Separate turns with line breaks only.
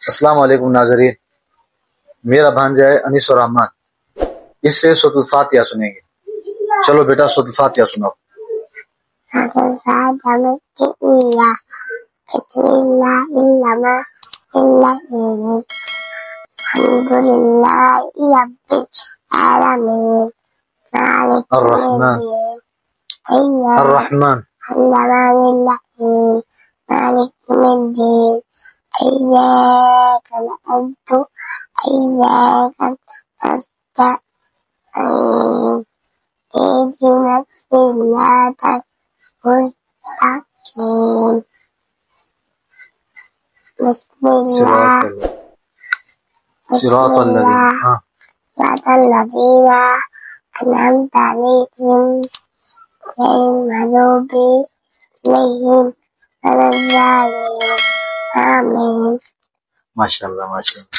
अस्सलाम वालेकुम नाज़रीन, मेरा भांजा है अनीस और रहमान। इससे सूरत फातिहा सुनेंगे। चलो बेटा सूरत फातिहा सुनाओ। अर्रहमान अर्रहमान
मालिक यौमिद्दीन इय्याका नअबुदु व इय्याका नस्तईन इहदिनस सिरातल मुस्तकीम बिस्मिल्लाह
सिरातल
लज़ीना अनअमता अलैहिम गैरिल मग़दूबि अलैहिम वलद्दालिन। आमीन।
माशाअल्लाह माशाअल्लाह।